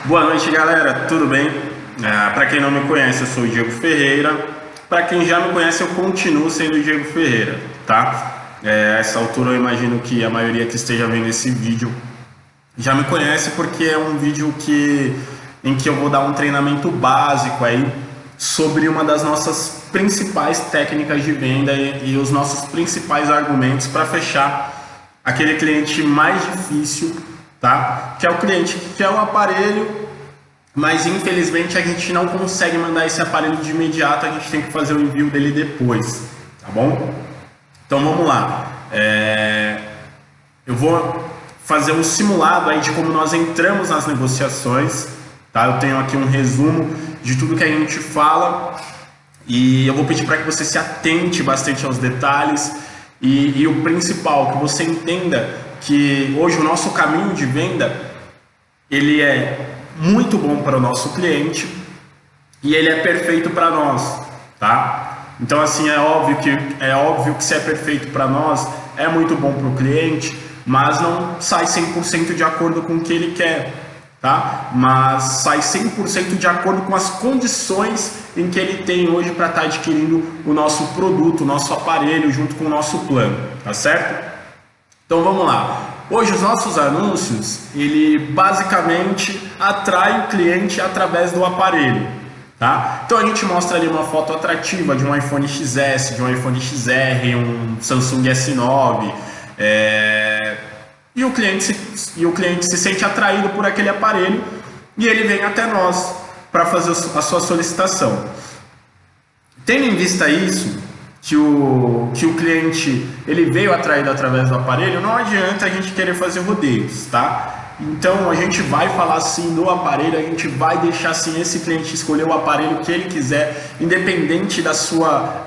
Boa noite, galera, tudo bem? Para quem não me conhece, eu sou o Diego Ferreira. Para quem já me conhece, eu continuo sendo o Diego Ferreira, tá? A essa altura eu imagino que a maioria que esteja vendo esse vídeo já me conhece, porque é um vídeo em que eu vou dar um treinamento básico aí sobre uma das nossas principais técnicas de venda e os nossos principais argumentos para fechar aquele cliente mais difícil, tá? Que é o cliente que quer o aparelho, mas infelizmente a gente não consegue mandar esse aparelho de imediato, a gente tem que fazer o envio dele depois, tá bom? Então vamos lá. Eu vou fazer um simulado aí de como nós entramos nas negociações, tá? Eu tenho aqui um resumo de tudo que a gente fala e eu vou pedir para que você se atente bastante aos detalhes e o principal, que você entenda que hoje o nosso caminho de venda ele é muito bom para o nosso cliente e ele é perfeito para nós, tá? Então assim, é óbvio que se é perfeito para nós, é muito bom para o cliente, mas não sai 100% de acordo com o que ele quer, tá? Mas sai 100% de acordo com as condições em que ele tem hoje para estar adquirindo o nosso produto, o nosso aparelho, junto com o nosso plano, tá certo? Então vamos lá. Hoje os nossos anúncios, ele basicamente atrai o cliente através do aparelho, tá? Então a gente mostra ali uma foto atrativa de um iPhone XS, de um iPhone XR, um Samsung S9, e o cliente se sente atraído por aquele aparelho e ele vem até nós para fazer a sua solicitação. Tendo em vista isso, que o cliente ele veio atraído através do aparelho, não adianta a gente querer fazer rodeios, tá? Então a gente vai falar sim do aparelho, a gente vai deixar sim esse cliente escolher o aparelho que ele quiser, independente da sua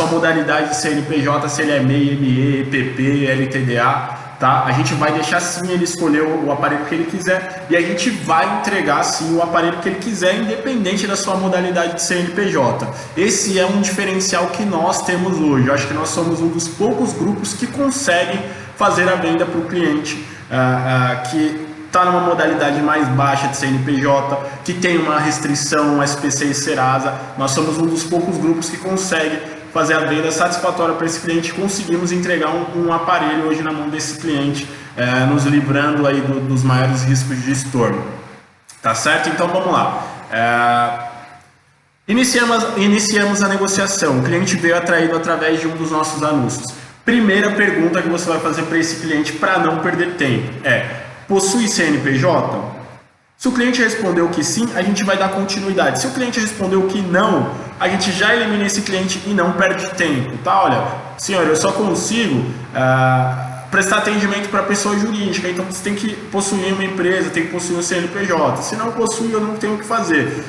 modalidade de CNPJ, se ele é MEI, ME, EPP, LTDA, tá? A gente vai deixar sim ele escolher o aparelho que ele quiser e a gente vai entregar sim o aparelho que ele quiser, independente da sua modalidade de CNPJ. Esse é um diferencial que nós temos hoje. Eu acho que nós somos um dos poucos grupos que conseguem fazer a venda para o cliente que está numa modalidade mais baixa de CNPJ, que tem uma restrição, um SPC e Serasa. Nós somos um dos poucos grupos que consegue fazer a venda satisfatória para esse cliente. Conseguimos entregar um aparelho hoje na mão desse cliente, nos livrando aí dos maiores riscos de estorno, tá certo? Então vamos lá. Iniciamos a negociação. O cliente veio atraído através de um dos nossos anúncios. Primeira pergunta que você vai fazer para esse cliente para não perder tempo possui CNPJ? Se o cliente respondeu que sim, a gente vai dar continuidade. Se o cliente respondeu que não, a gente já elimina esse cliente e não perde tempo, tá? Olha, senhor, eu só consigo prestar atendimento para pessoa jurídica, então você tem que possuir uma empresa, tem que possuir um CNPJ. Se não possui, eu não tenho o que fazer.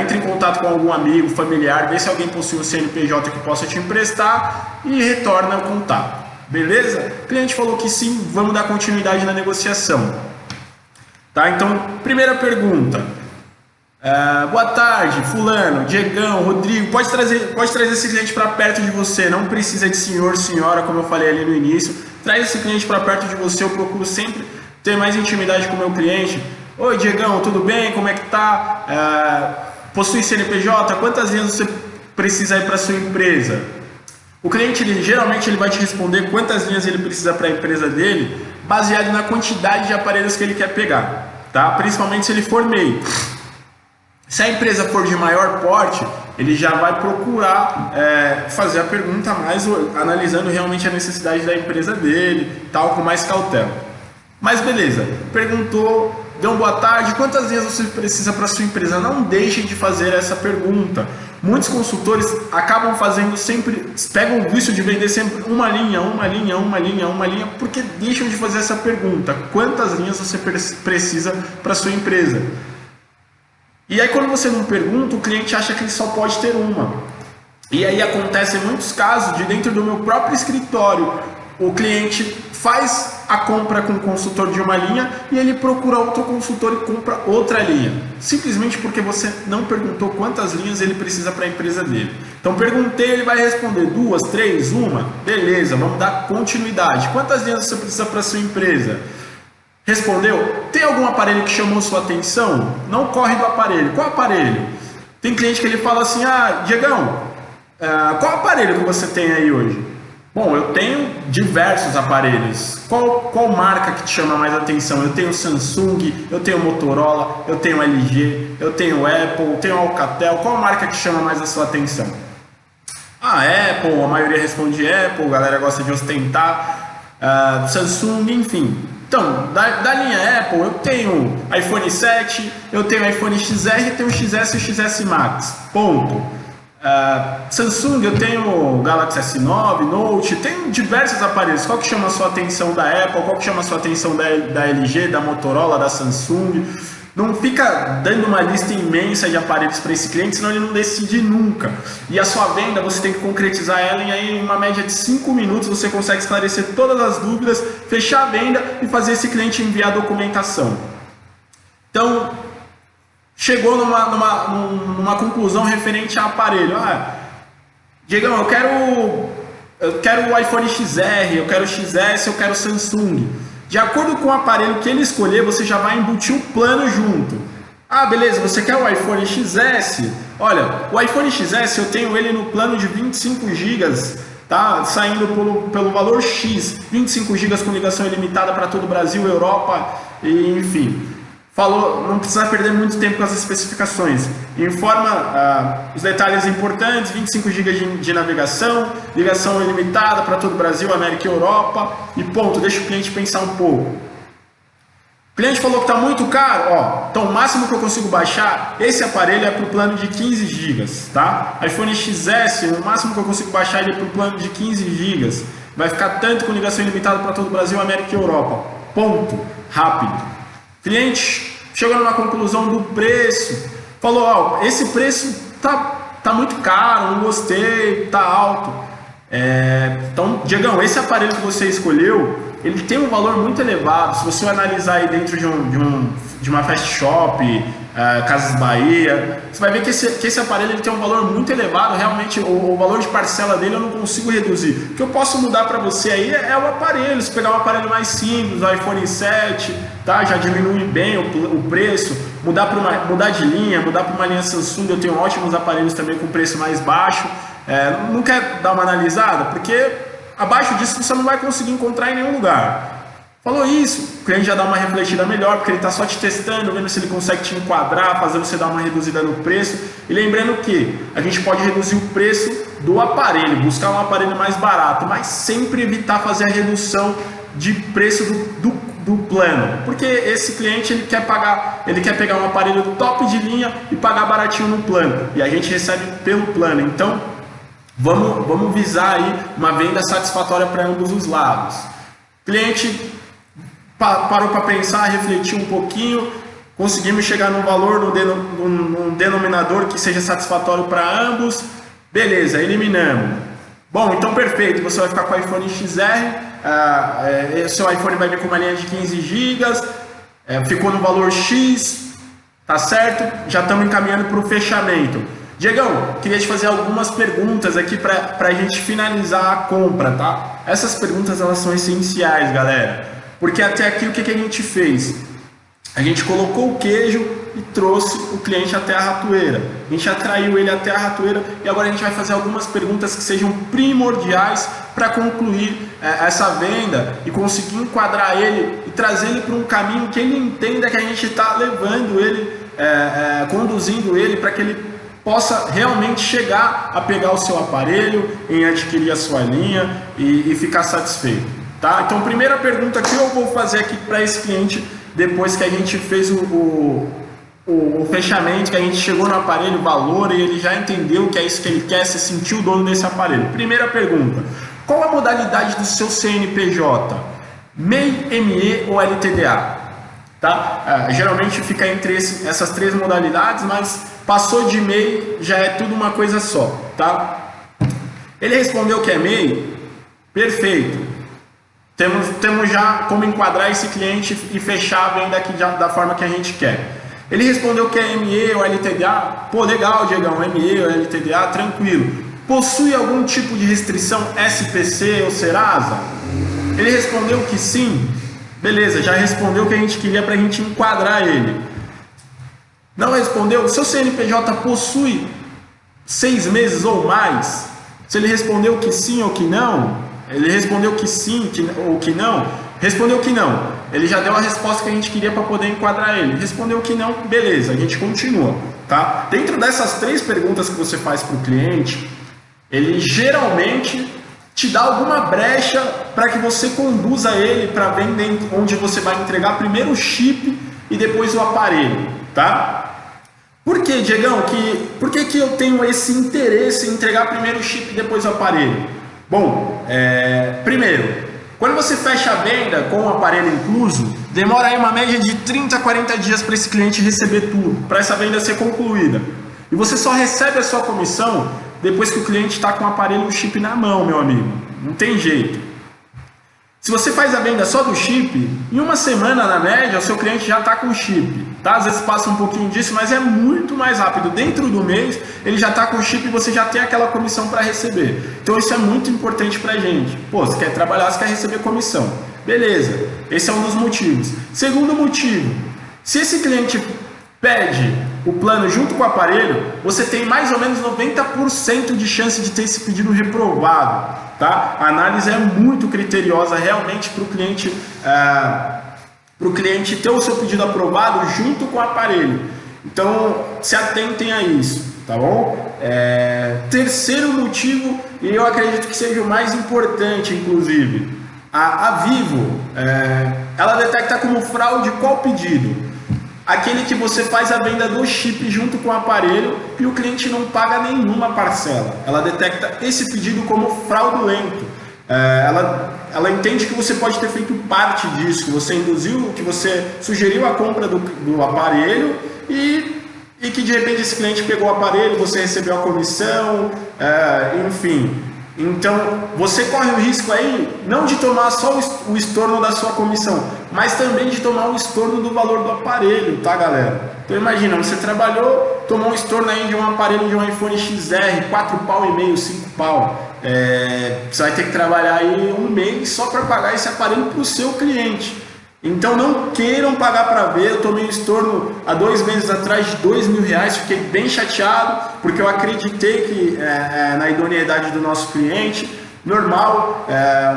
Entre em contato com algum amigo, familiar, vê se alguém possui um CNPJ que possa te emprestar e retorna o contato. Beleza? O cliente falou que sim, vamos dar continuidade na negociação. Tá? Então, primeira pergunta. Boa tarde, fulano, Diegão, Rodrigo, pode trazer esse cliente para perto de você, não precisa de senhor, senhora, como eu falei ali no início. Traz esse cliente para perto de você, eu procuro sempre ter mais intimidade com o meu cliente. Oi, Diegão, tudo bem? Como é que tá? Possui CNPJ? Quantas linhas você precisa ir para sua empresa? O cliente, geralmente, ele vai te responder quantas linhas ele precisa para a empresa dele, baseado na quantidade de aparelhos que ele quer pegar, tá? Principalmente se ele for MEI. Se a empresa for de maior porte, ele já vai procurar fazer a pergunta mais analisando realmente a necessidade da empresa dele, tal, com mais cautela. Mas beleza, perguntou, deu uma boa tarde, quantas linhas você precisa para sua empresa? Não deixem de fazer essa pergunta. Muitos consultores acabam fazendo sempre, pegam o vício de vender sempre uma linha, porque deixam de fazer essa pergunta. Quantas linhas você precisa para sua empresa? E aí quando você não pergunta, o cliente acha que ele só pode ter uma. E aí acontece muitos casos de dentro do meu próprio escritório, o cliente faz a compra com o consultor de uma linha e ele procura outro consultor e compra outra linha, simplesmente porque você não perguntou quantas linhas ele precisa para a empresa dele. Então perguntei, ele vai responder 2, 3, 1, beleza, vamos dar continuidade. Quantas linhas você precisa para a sua empresa? Respondeu? Tem algum aparelho que chamou sua atenção? Não corre do aparelho. Qual aparelho? Tem cliente que ele fala assim, Diegão, qual aparelho que você tem aí hoje? Bom, eu tenho diversos aparelhos. Qual marca que te chama mais atenção? Eu tenho Samsung, eu tenho Motorola, eu tenho LG, eu tenho Apple, eu tenho Alcatel. Qual marca que chama mais a sua atenção? Apple, a maioria responde Apple, a galera gosta de ostentar, Samsung, enfim. Então, da linha Apple, eu tenho iPhone 7, eu tenho iPhone XR, tenho o XS e o XS Max, ponto. Samsung, eu tenho Galaxy S9, Note, tenho diversos aparelhos. Qual que chama a sua atenção da Apple, qual que chama a sua atenção da LG, da Motorola, da Samsung? Não fica dando uma lista imensa de aparelhos para esse cliente, senão ele não decide nunca. E a sua venda, você tem que concretizar ela em uma média de 5 minutos, você consegue esclarecer todas as dúvidas, fechar a venda e fazer esse cliente enviar a documentação. Então, chegou numa conclusão referente a aparelho. Diegão, eu quero o iPhone XR, eu quero o XS, eu quero o Samsung. De acordo com o aparelho que ele escolher, você já vai embutir o plano junto. Beleza, você quer o iPhone XS? Olha, o iPhone XS eu tenho ele no plano de 25 GB, tá? Saindo pelo valor X, 25 GB com ligação ilimitada para todo o Brasil, Europa, e enfim. Falou, não precisa perder muito tempo com as especificações. Informa os detalhes importantes, 25 GB de navegação, ligação ilimitada para todo o Brasil, América e Europa, e ponto, deixa o cliente pensar um pouco. O cliente falou que está muito caro, então o máximo que eu consigo baixar, esse aparelho é para o plano de 15 GB, tá? iPhone XS, o máximo que eu consigo baixar ele é para o plano de 15 GB. Vai ficar tanto com ligação ilimitada para todo o Brasil, América e Europa, ponto, rápido. Cliente chegou numa conclusão do preço, falou, esse preço tá muito caro, não gostei, tá alto. Então, Diegão, esse aparelho que você escolheu, ele tem um valor muito elevado. Se você analisar aí dentro de uma fast shop, Casas Bahia, você vai ver que esse aparelho ele tem um valor muito elevado. Realmente o valor de parcela dele eu não consigo reduzir. O que eu posso mudar para você aí é o aparelho. Se pegar um aparelho mais simples, o iPhone 7, tá? Já diminui bem o preço. Mudar de linha, mudar para uma linha Samsung, eu tenho ótimos aparelhos também com preço mais baixo. Não quer dar uma analisada? Porque abaixo disso você não vai conseguir encontrar em nenhum lugar. Falou isso, o cliente já dá uma refletida melhor, porque ele está só te testando, vendo se ele consegue te enquadrar, fazer você dar uma reduzida no preço. E lembrando que a gente pode reduzir o preço do aparelho, buscar um aparelho mais barato, mas sempre evitar fazer a redução de preço do plano. Porque esse cliente ele quer pegar um aparelho top de linha e pagar baratinho no plano. E a gente recebe pelo plano. Então, vamos visar aí uma venda satisfatória para ambos os lados. Cliente parou para pensar, refletiu um pouquinho, conseguimos chegar num valor, num denominador que seja satisfatório para ambos, beleza, eliminamos. Bom, então perfeito, você vai ficar com o iPhone XR, seu iPhone vai vir com uma linha de 15 GB, ficou no valor X, tá certo? Já estamos encaminhando para o fechamento. Diegão, queria te fazer algumas perguntas aqui para a gente finalizar a compra, tá? Essas perguntas elas são essenciais, galera, porque até aqui o que a gente fez? A gente colocou o queijo e trouxe o cliente até a ratoeira. A gente atraiu ele até a ratoeira e agora a gente vai fazer algumas perguntas que sejam primordiais para concluir essa venda e conseguir enquadrar ele e trazer ele para um caminho que ele entenda que a gente está levando ele, conduzindo ele para que ele possa realmente chegar a pegar o seu aparelho, em adquirir a sua linha e ficar satisfeito. Tá? Então, primeira pergunta que eu vou fazer aqui para esse cliente, depois que a gente fez o fechamento, que a gente chegou no aparelho, valor, e ele já entendeu que é isso que ele quer, se sentiu o dono desse aparelho. Primeira pergunta, qual a modalidade do seu CNPJ? MEI, ME ou LTDA? Tá? Geralmente fica entre essas três modalidades, mas passou de MEI, já é tudo uma coisa só. Tá? Ele respondeu que é MEI, perfeito. Temos já como enquadrar esse cliente e fechar a venda aqui da forma que a gente quer. Ele respondeu que é ME ou LTDA. Pô, legal, Diegão, ME ou LTDA, tranquilo. Possui algum tipo de restrição SPC ou Serasa? Ele respondeu que sim. Beleza, já respondeu o que a gente queria para a gente enquadrar ele. Não respondeu? Seu CNPJ possui 6 meses ou mais? Se ele respondeu que sim ou que não, ele respondeu que sim ou que não, respondeu que não. Ele já deu a resposta que a gente queria para poder enquadrar ele. Respondeu que não, beleza, a gente continua, tá? Dentro dessas 3 perguntas que você faz para o cliente, ele geralmente te dá alguma brecha para que você conduza ele para venda onde você vai entregar primeiro o chip e depois o aparelho, tá? Por que, Diegão? Por que eu tenho esse interesse em entregar primeiro o chip e depois o aparelho? Bom, primeiro, quando você fecha a venda com o aparelho incluso, demora aí uma média de 30 a 40 dias para esse cliente receber tudo, para essa venda ser concluída. E você só recebe a sua comissão depois que o cliente está com o aparelho e o chip na mão, meu amigo. Não tem jeito. Se você faz a venda só do chip, em uma semana, na média, o seu cliente já está com o chip. Tá? Às vezes passa um pouquinho disso, mas é muito mais rápido. Dentro do mês, ele já está com o chip e você já tem aquela comissão para receber. Então isso é muito importante para a gente. Pô, você quer trabalhar, você quer receber comissão. Beleza, esse é um dos motivos. Segundo motivo, se esse cliente pede o plano junto com o aparelho, você tem mais ou menos 90% de chance de ter esse pedido reprovado, tá? A análise é muito criteriosa realmente para o cliente ter o seu pedido aprovado junto com o aparelho. Então, se atentem a isso, tá bom? Terceiro motivo, e eu acredito que seja o mais importante, inclusive, a Vivo, ela detecta como fraude qual pedido? Aquele que você faz a venda do chip junto com o aparelho e o cliente não paga nenhuma parcela. Ela detecta esse pedido como fraudulento. Ela entende que você pode ter feito parte disso, que você induziu, que você sugeriu a compra do aparelho e que de repente esse cliente pegou o aparelho, você recebeu a comissão, enfim. Então, você corre o risco aí, não de tomar só o estorno da sua comissão, mas também de tomar o estorno do valor do aparelho, tá, galera? Então, imagina, você trabalhou, tomou um estorno aí de um aparelho de um iPhone XR, 4 pau e meio, 5 pau. Você vai ter que trabalhar aí um mês só para pagar esse aparelho para o seu cliente. Então não queiram pagar para ver. Eu tomei um estorno há 2 meses atrás de R$2.000, fiquei bem chateado, porque eu acreditei que na idoneidade do nosso cliente, normal,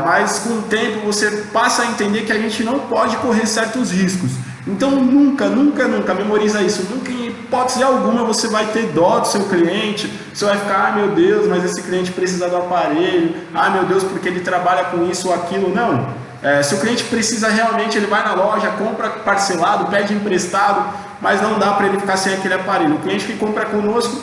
mas com o tempo você passa a entender que a gente não pode correr certos riscos. Então nunca, memoriza isso, nunca em hipótese alguma você vai ter dó do seu cliente, você vai ficar, meu Deus, mas esse cliente precisa do aparelho, meu Deus, porque ele trabalha com isso ou aquilo. Não. Se o cliente precisa realmente, ele vai na loja, compra parcelado, pede emprestado, mas não dá para ele ficar sem aquele aparelho. O cliente que compra conosco,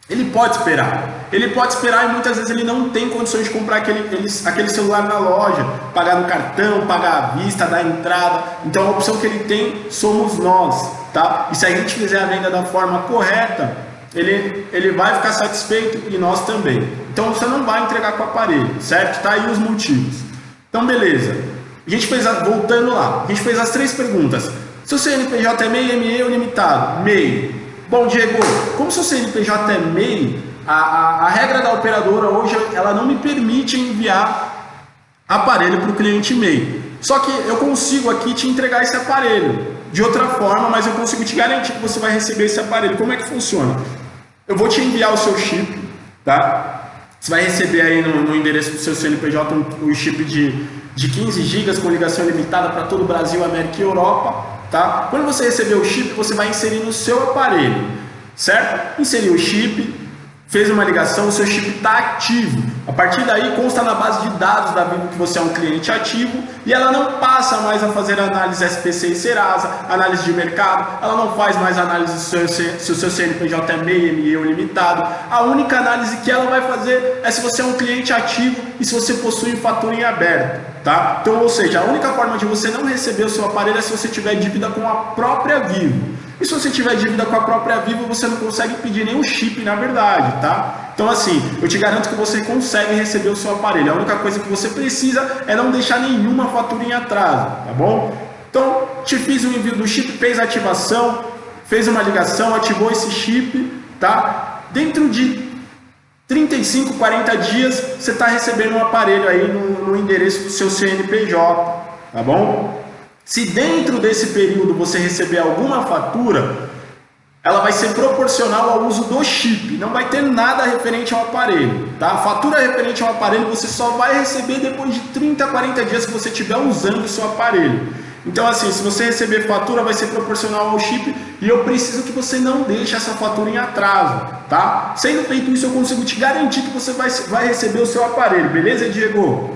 ele pode esperar e muitas vezes ele não tem condições de comprar aquele celular na loja, pagar no cartão, pagar à vista, dar entrada. Então a opção que ele tem somos nós, tá? E se a gente fizer a venda da forma correta, ele vai ficar satisfeito e nós também. Então você não vai entregar com o aparelho, certo? Tá aí os motivos. Então, beleza. A gente fez voltando lá, a gente fez as 3 perguntas. Seu CNPJ é MEI, ME ou limitado? MEI. Bom, Diego, como seu CNPJ é MEI, a regra da operadora hoje, ela não me permite enviar aparelho para o cliente MEI. Só que eu consigo aqui te entregar esse aparelho de outra forma, mas eu consigo te garantir que você vai receber esse aparelho. Como é que funciona? Eu vou te enviar o seu chip, tá? Você vai receber aí no endereço do seu CNPJ um chip de 15 GB com ligação ilimitada para todo o Brasil, América e Europa, tá? Quando você receber o chip, você vai inserir no seu aparelho, certo? Inseriu o chip, fez uma ligação, o seu chip está ativo. A partir daí consta na base de dados da Vivo que você é um cliente ativo e ela não passa mais a fazer análise SPC e Serasa, análise de mercado, ela não faz mais análise se o seu CNPJ é MEI, ME ou limitado. A única análise que ela vai fazer é se você é um cliente ativo e se você possui fatura em aberto, tá? Então, ou seja, a única forma de você não receber o seu aparelho é se você tiver dívida com a própria Vivo. E se você tiver dívida com a própria Vivo, você não consegue pedir nenhum chip, na verdade, tá? Então, assim, eu te garanto que você consegue receber o seu aparelho. A única coisa que você precisa é não deixar nenhuma fatura em atraso, tá bom? Então, te fiz o envio do chip, fez a ativação, fez uma ligação, ativou esse chip, tá? Dentro de 35, 40 dias, você está recebendo um aparelho aí no endereço do seu CNPJ, tá bom? Se dentro desse período você receber alguma fatura, ela vai ser proporcional ao uso do chip, não vai ter nada referente ao aparelho, tá? A fatura referente ao aparelho você só vai receber depois de 30, 40 dias que você estiver usando o seu aparelho. Então assim, se você receber fatura vai ser proporcional ao chip e eu preciso que você não deixe essa fatura em atraso, tá? Sendo feito isso eu consigo te garantir que você vai receber o seu aparelho, beleza, Diego?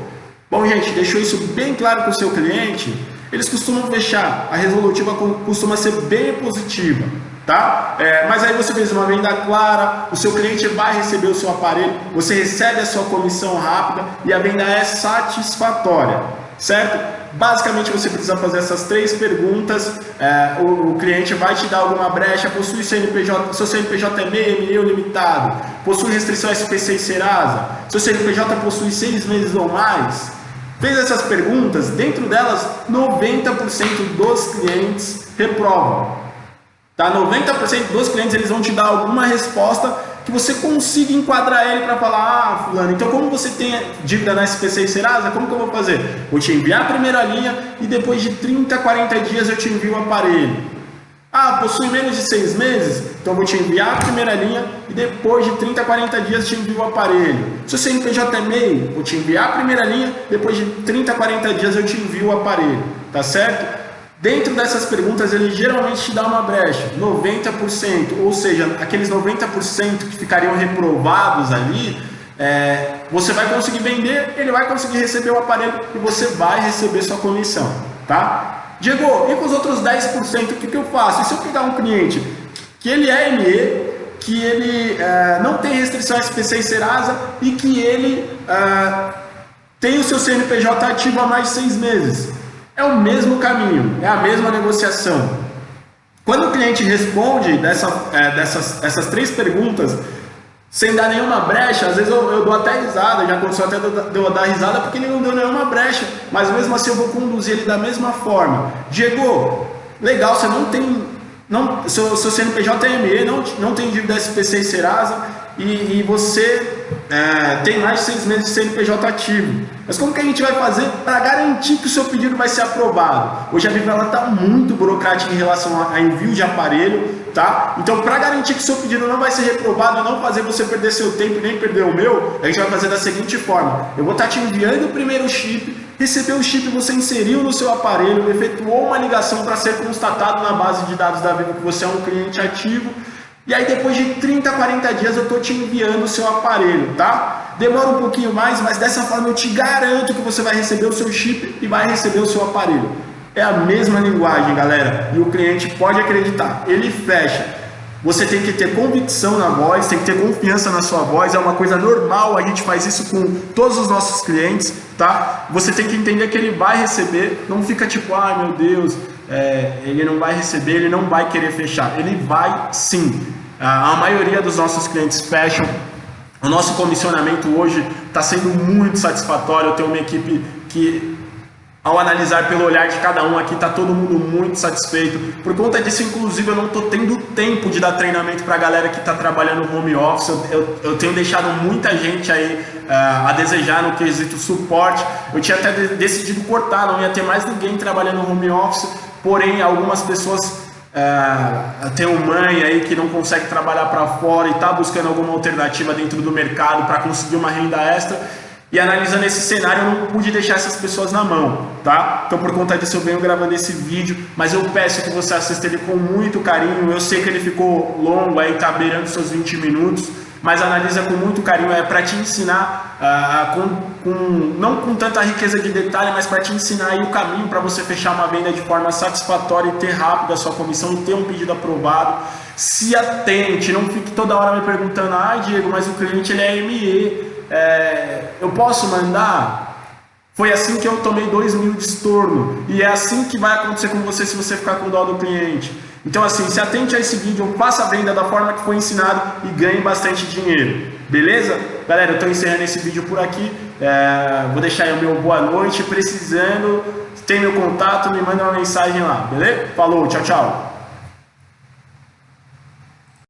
Bom, gente, deixou isso bem claro para o seu cliente? Eles costumam fechar, a resolutiva costuma ser bem positiva. Tá? Mas aí você fez uma venda clara, o seu cliente vai receber o seu aparelho, você recebe a sua comissão rápida e a venda é satisfatória, certo? Basicamente você precisa fazer essas 3 perguntas, o cliente vai te dar alguma brecha, possui CNPJ, seu CNPJ é MEI, ME ou limitado, possui restrição SPC e Serasa, seu CNPJ possui 6 meses ou mais. Fez essas perguntas, dentro delas 90% dos clientes reprovam. Tá? 90% dos clientes eles vão te dar alguma resposta que você consiga enquadrar ele para falar: ah, fulano, então como você tem dívida na SPC e Serasa, como que eu vou fazer? Vou te enviar a primeira linha e depois de 30, 40 dias eu te envio o aparelho. Ah, possui menos de 6 meses? Então vou te enviar a primeira linha e depois de 30, 40 dias te envio o aparelho. Se o CNPJ é MEI, vou te enviar a primeira linha, depois de 30, 40 dias eu te envio o aparelho, tá certo? Dentro dessas perguntas, ele geralmente te dá uma brecha, 90%, ou seja, aqueles 90% que ficariam reprovados ali, você vai conseguir vender, ele vai conseguir receber o aparelho e você vai receber sua comissão, tá? Diego, e com os outros 10%, o que eu faço? E se eu pegar um cliente que ele é ME, que ele não tem restrição SPC e Serasa e que ele tem o seu CNPJ ativo há mais de 6 meses? É o mesmo caminho, é a mesma negociação. Quando o cliente responde essas 3 perguntas sem dar nenhuma brecha, às vezes eu dou até risada, já aconteceu até de eu dar risada porque ele não deu nenhuma brecha, mas mesmo assim eu vou conduzir ele da mesma forma. Diego, legal, você não tem, seu CNPJ é ME, não tem dívida SPC e Serasa e você tem mais de 6 meses de CNPJ ativo. Mas como que a gente vai fazer para garantir que o seu pedido vai ser aprovado? Hoje a Vivo está muito burocrática em relação a envio de aparelho, tá? Então, para garantir que o seu pedido não vai ser reprovado e não fazer você perder seu tempo e nem perder o meu, a gente vai fazer da seguinte forma: eu vou estar te enviando o primeiro chip, recebeu o chip, você inseriu no seu aparelho, efetuou uma ligação para ser constatado na base de dados da Vivo que você é um cliente ativo. E aí depois de 30, 40 dias eu estou te enviando o seu aparelho, tá? Demora um pouquinho mais, mas dessa forma eu te garanto que você vai receber o seu chip e vai receber o seu aparelho. É a mesma linguagem, galera, e o cliente pode acreditar, ele fecha. Você tem que ter convicção na voz, tem que ter confiança na sua voz, é uma coisa normal, a gente faz isso com todos os nossos clientes, tá? Você tem que entender que ele vai receber, não fica tipo, ai meu Deus, ele não vai receber, ele não vai querer fechar, ele vai sim. A maioria dos nossos clientes fecham. O nosso comissionamento hoje está sendo muito satisfatório. Eu tenho uma equipe que, ao analisar pelo olhar de cada um aqui, está todo mundo muito satisfeito. Por conta disso, inclusive, eu não estou tendo tempo de dar treinamento para a galera que está trabalhando no home office. Eu tenho deixado muita gente aí a desejar no quesito suporte. Eu tinha até decidido cortar, não ia ter mais ninguém trabalhando no home office. Porém, algumas pessoas tem mãe aí que não consegue trabalhar para fora e está buscando alguma alternativa dentro do mercado para conseguir uma renda extra. E analisando esse cenário, eu não pude deixar essas pessoas na mão, tá? Então, por conta disso, eu venho gravando esse vídeo, mas eu peço que você assista ele com muito carinho. Eu sei que ele ficou longo, aí tá beirando seus 20 minutos, mas analisa com muito carinho, para te ensinar, não com tanta riqueza de detalhe, mas para te ensinar aí o caminho para você fechar uma venda de forma satisfatória e ter rápido a sua comissão e ter um pedido aprovado. Se atente, não fique toda hora me perguntando: ah, Diego, mas o cliente ele é ME, eu posso mandar? Foi assim que eu tomei 2.000 de estorno, e é assim que vai acontecer com você se você ficar com dó do cliente. Então assim, se atente a esse vídeo, faça a venda da forma que foi ensinado e ganhe bastante dinheiro, beleza? Galera, eu estou encerrando esse vídeo por aqui, vou deixar aí o meu boa noite, precisando, tem meu contato, me manda uma mensagem lá, beleza? Falou, tchau, tchau!